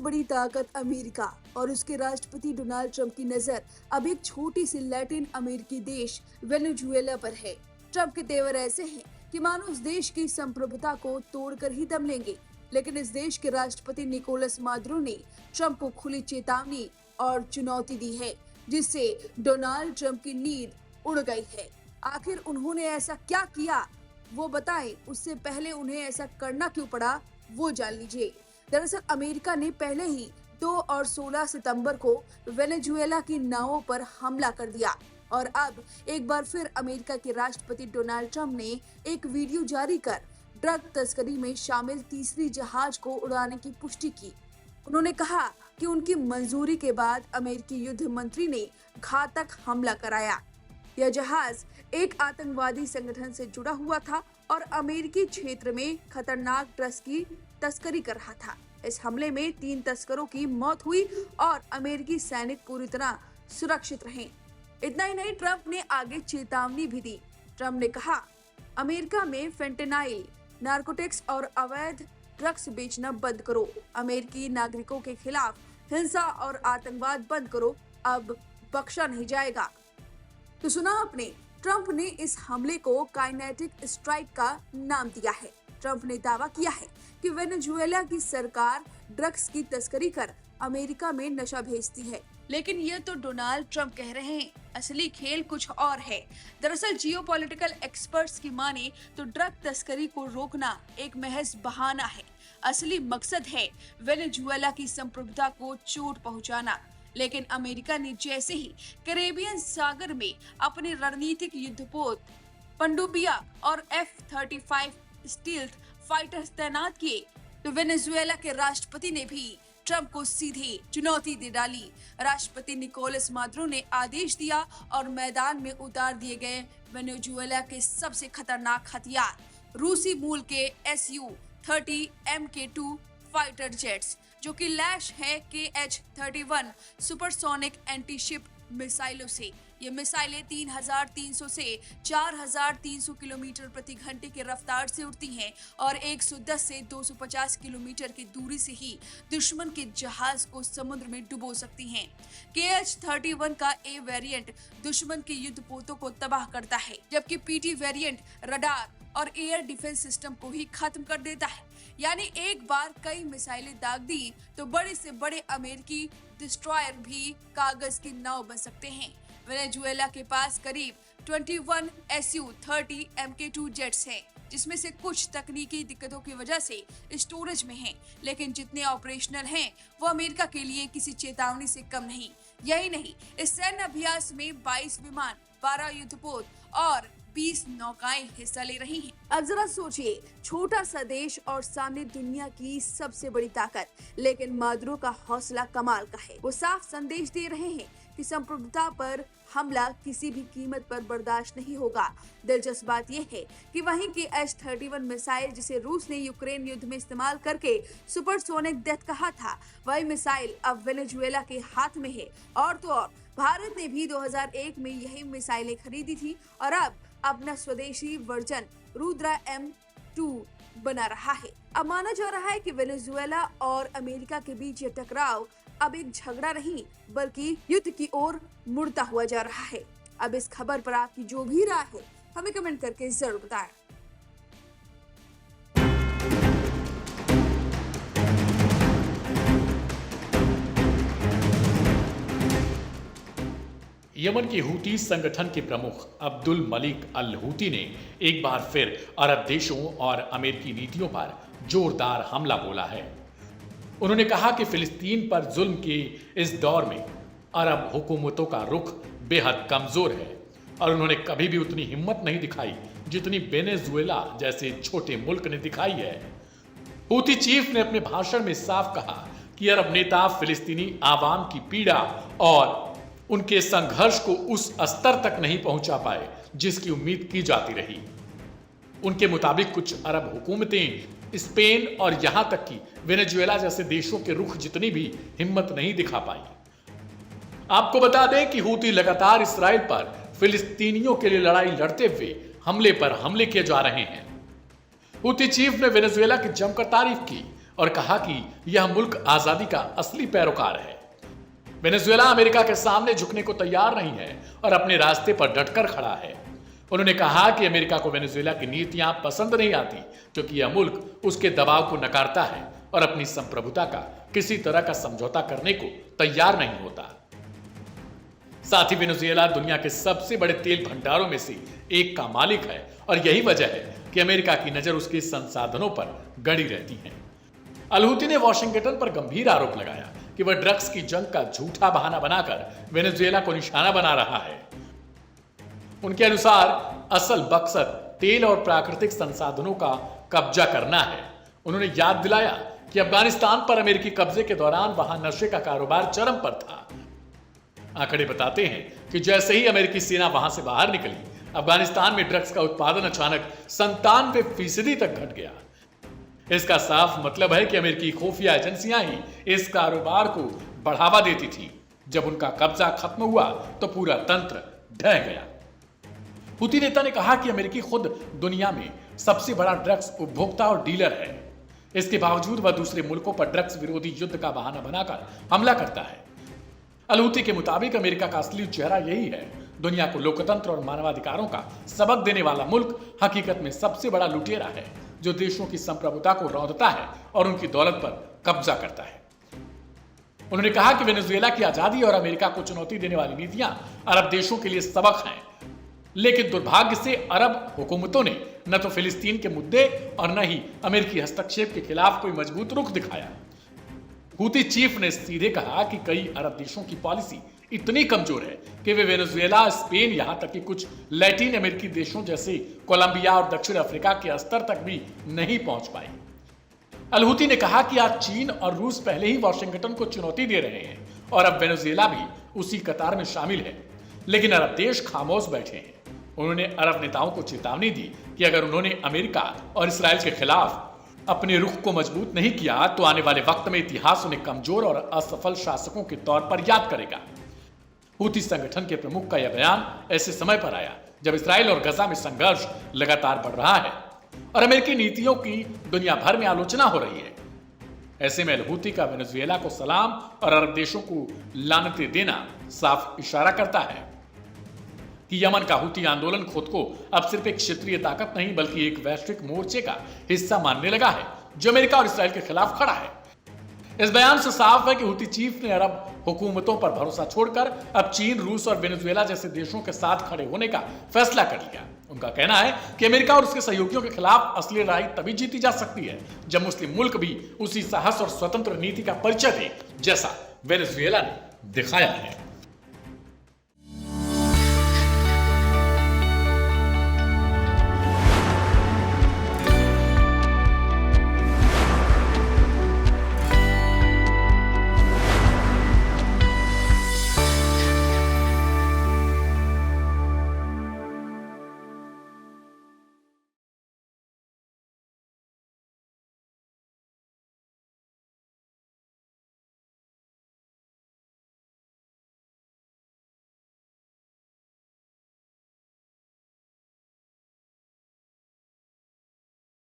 बड़ी ताकत अमेरिका और उसके राष्ट्रपति डोनाल्ड ट्रंप की नजर अब एक छोटी सी लैटिन अमेरिकी देश वेनेजुएला पर है। ट्रंप के तेवर ऐसे हैं कि मानो उस देश की संप्रभुता को तोड़कर ही दम लेंगे। लेकिन इस देश के राष्ट्रपति निकोलस मादुरो ने ट्रंप को खुली चेतावनी और चुनौती दी है, जिससे डोनाल्ड ट्रंप की नींद उड़ गई है। आखिर उन्होंने ऐसा क्या किया वो बताएं, उससे पहले उन्हें ऐसा करना क्यों पड़ा वो जान लीजिए। दरअसल अमेरिका ने पहले ही 2 और 16 सितंबर को वेनेजुएला की नावों पर हमला कर दिया और अब एक बार फिर अमेरिका के राष्ट्रपति डोनाल्ड ट्रंप ने एक वीडियो जारी कर ड्रग तस्करी में शामिल तीसरी जहाज को उड़ाने की पुष्टि की। उन्होंने कहा कि उनकी मंजूरी के बाद अमेरिकी युद्ध मंत्री ने घातक हमला कराया। यह जहाज एक आतंकवादी संगठन से जुड़ा हुआ था और अमेरिकी क्षेत्र में खतरनाक ड्रग्स की तस्करी कर रहा था। इस हमले में 3 तस्करों की मौत हुई और अमेरिकी सैनिक पूरी तरह सुरक्षित रहे। इतना ही नहीं, ट्रंप ने आगे चेतावनी भी दी। ट्रंप ने कहा, अमेरिका में फेंटेनाइल, नारकोटिक्स और अवैध ड्रग्स बेचना बंद करो। अमेरिकी नागरिकों के खिलाफ हिंसा और आतंकवाद बंद करो, अब बख्शा नहीं जाएगा। तो सुना आपने, ट्रंप ने इस हमले को काइनेटिक स्ट्राइक का नाम दिया है। ट्रंप ने दावा किया है कि वेनेजुएला की सरकार ड्रग्स की तस्करी कर अमेरिका में नशा भेजती है, लेकिन ये तो डोनाल्ड ट्रंप कह रहे हैं, असली खेल कुछ और है। दरअसल जियोपॉलिटिकल एक्सपर्ट्स की माने तो ड्रग तस्करी को रोकना एक महज बहाना है। असली मकसद है वेनेजुएला की संप्रभुता को चोट पहुंचाना। लेकिन अमेरिका ने जैसे ही कैरेबियन सागर में अपने रणनीतिक युद्धपोत पनडुब्बियां और F-35 स्टील्थ फाइटर्स तैनात किए तो वेनेजुएला के राष्ट्रपति ने भी ट्रंप को सीधी चुनौती दे डाली। राष्ट्रपति निकोलस मादुरो ने आदेश दिया और मैदान में उतार दिए गए वेनेजुएला के सबसे खतरनाक हथियार, रूसी मूल के Su-30 Mk2 फाइटर जेट्स, जो कि लैश है KH-31 सुपरसोनिक एंटीशिप मिसाइलों से। ये मिसाइलें 3,300 से 4,300 किलोमीटर प्रति घंटे की रफ्तार से उड़ती हैं और 110 से 250 किलोमीटर की दूरी से ही दुश्मन के जहाज को समुद्र में डुबो सकती हैं। KH-31 का A वेरिएंट दुश्मन के युद्धपोतों को तबाह करता है, जबकि PT वेरिएंट रडार और एयर डिफेंस सिस्टम को ही खत्म कर देता है। यानी एक बार कई मिसाइलें दाग दी तो बड़े से बड़े अमेरिकी डिस्ट्रॉयर भी कागज की नाव बन सकते हैं। वेनेजुएला के पास करीब 21 Su-30 Mk2 जेट्स हैं, जिसमें से कुछ तकनीकी दिक्कतों की वजह से स्टोरेज में हैं, लेकिन जितने ऑपरेशनल हैं वो अमेरिका के लिए किसी चेतावनी से कम नहीं। यही नहीं, इस सैन्य अभ्यास में 22 विमान, 12 युद्धपोत और 20 नौकाएं हिस्सा ले रही हैं। अब जरा सोचिए, छोटा सा देश और सामने दुनिया की सबसे बड़ी ताकत, लेकिन मादुरो का हौसला कमाल का है। वो साफ संदेश दे रहे हैं कि संप्रभुता पर हमला किसी भी कीमत पर बर्दाश्त नहीं होगा। दिलचस्प बात यह है कि वहीं की H-31 मिसाइल, जिसे रूस ने यूक्रेन युद्ध में इस्तेमाल करके सुपरसोनिक डेथ कहा था, वही मिसाइल अब वेनेजुएला के हाथ में है। और तो और भारत ने भी 2001 में यही मिसाइलें खरीदी थी और अब अपना स्वदेशी वर्जन रुद्रा M2 बना रहा है। अब माना जा रहा है कि वेनेजुएला और अमेरिका के बीच ये टकराव अब एक झगड़ा नहीं बल्कि युद्ध की ओर मुड़ता हुआ जा रहा है। अब इस खबर पर आपकी जो भी राय है हमें कमेंट करके जरूर बताएं। यमन के हूती संगठन के प्रमुख अब्दुल मलिक अल हूती ने एक बार फिर अरब देशों और अमेरिकी नीतियों पर जोरदार हमला बोला है। उन्होंने कहा कि फिलिस्तीन पर जुल्म के इस दौर में अरब हुकूमतों का रुख बेहद कमजोर है और उन्होंने कभी भी उतनी हिम्मत नहीं दिखाई जितनी वेनेजुएला जैसे छोटे मुल्क ने दिखाई है। हूती चीफ ने अपने भाषण में साफ कहा कि अरब नेता फिलिस्तीनी आवाम की पीड़ा और उनके संघर्ष को उस स्तर तक नहीं पहुंचा पाए जिसकी उम्मीद की जाती रही। उनके मुताबिक कुछ अरब हुकूमतें स्पेन और यहां तक कि वेनेजुएला जैसे देशों के रुख जितनी भी हिम्मत नहीं दिखा पाई। आपको बता दें कि हूती लगातार इस्राएल पर फिलिस्तीनियों के लिए लड़ाई लड़ते हुए हमले पर हमले किए जा रहे हैं। हूती चीफ ने वेनेजुएला की जमकर तारीफ की और कहा कि यह मुल्क आजादी का असली पैरोकार है। वेनेजुएला अमेरिका के सामने झुकने को तैयार नहीं है और अपने रास्ते पर डटकर खड़ा है। उन्होंने कहा कि अमेरिका को वेनेजुएला की नीतियां पसंद नहीं आती क्योंकि यह मुल्क उसके दबाव को नकारता है और अपनी संप्रभुता का किसी तरह का समझौता करने को तैयार नहीं होता। साथ ही वेनेजुएला दुनिया के सबसे बड़े तेल भंडारों में से एक का मालिक है और यही वजह है कि अमेरिका की नजर उसके संसाधनों पर गड़ी रहती है। अल-हूती ने वॉशिंगटन पर गंभीर आरोप लगाया कि वह ड्रग्स की जंग का झूठा बहाना बनाकर वेनेजुएला को निशाना बना रहा है। उनके अनुसार असल मकसद तेल और प्राकृतिक संसाधनों का कब्जा करना है। उन्होंने याद दिलाया कि अफगानिस्तान पर अमेरिकी कब्जे के दौरान वहां नशे का कारोबार चरम पर था। आंकड़े बताते हैं कि जैसे ही अमेरिकी सेना वहां से बाहर निकली, अफगानिस्तान में ड्रग्स का उत्पादन अचानक 97% तक घट गया। इसका साफ मतलब है कि अमेरिकी खुफिया एजेंसियां ही इस कारोबार को बढ़ावा देती थी। जब उनका कब्जा खत्म हुआ तो पूरा तंत्र ढह गया। हूती नेता ने कहा कि अमेरिकी खुद दुनिया में सबसे बड़ा ड्रग्स उपभोक्ता और डीलर है। इसके बावजूद वह दूसरे मुल्कों पर ड्रग्स विरोधी युद्ध का बहाना बनाकर हमला करता है। अल-हूती के मुताबिक अमेरिका का असली चेहरा यही है। दुनिया को लोकतंत्र और मानवाधिकारों का सबक देने वाला मुल्क हकीकत में सबसे बड़ा लुटेरा है जो देशों की संप्रभुता को रौंदता है और उनकी दौलत पर कब्जा करता है। उन्होंने कहा कि वेनेजुएला की आजादी और अमेरिका को चुनौती देने वाली नीतियां अरब देशों के लिए सबक हैं, लेकिन दुर्भाग्य से अरब हुकूमतों ने न तो फिलिस्तीन के मुद्दे और न ही अमेरिकी हस्तक्षेप के खिलाफ कोई मजबूत रुख दिखाया। हूती चीफ ने सीधे कहा कि कई अरब देशों की पॉलिसी इतनी कमजोर है कि वे वेनेजुएला, स्पेन, यहां तक कि कुछ लैटिन अमेरिकी देशों जैसे कोलंबिया और दक्षिण अफ्रीका के स्तर तक भी नहीं पहुंच पाई। अल-हूती ने कहा कि आज चीन और रूस पहले ही वॉशिंगटन को चुनौती दे रहे हैं और अब वेनेजुएला भी उसी कतार में शामिल है, लेकिन अरब देश खामोश बैठे हैं। उन्होंने अरब नेताओं को चेतावनी दी कि अगर उन्होंने अमेरिका और इसराइल के खिलाफ अपने रुख को मजबूत नहीं किया तो आने वाले वक्त में इतिहास उन्हें कमजोर और असफल शासकों के तौर पर याद करेगा। हूती संगठन के प्रमुख का यह बयान ऐसे समय पर आया जब इसराइल और गजा में संघर्ष लगातार बढ़ रहा है और अमेरिकी नीतियों की दुनिया भर में आलोचना हो रही है। ऐसे में अल-हूती का वेनेजुएला को सलाम और अरब देशों को लानतें देना साफ इशारा करता है कि यमन का हूती आंदोलन खुद को अब सिर्फ एक क्षेत्रीय ताकत नहीं बल्कि एक वैश्विक मोर्चे का हिस्सा मानने लगा है जो अमेरिका और इसराइल के खिलाफ खड़ा है। इस बयान से साफ है कि हूती चीफ ने अरब हुकूमतों पर भरोसा छोड़कर अब चीन, रूस और वेनेजुएला जैसे देशों के साथ खड़े होने का फैसला कर लिया। उनका कहना है कि अमेरिका और उसके सहयोगियों के खिलाफ असली लड़ाई तभी जीती जा सकती है जब मुस्लिम मुल्क भी उसी साहस और स्वतंत्र नीति का परिचय दे जैसा वेनेजुएला ने दिखाया है।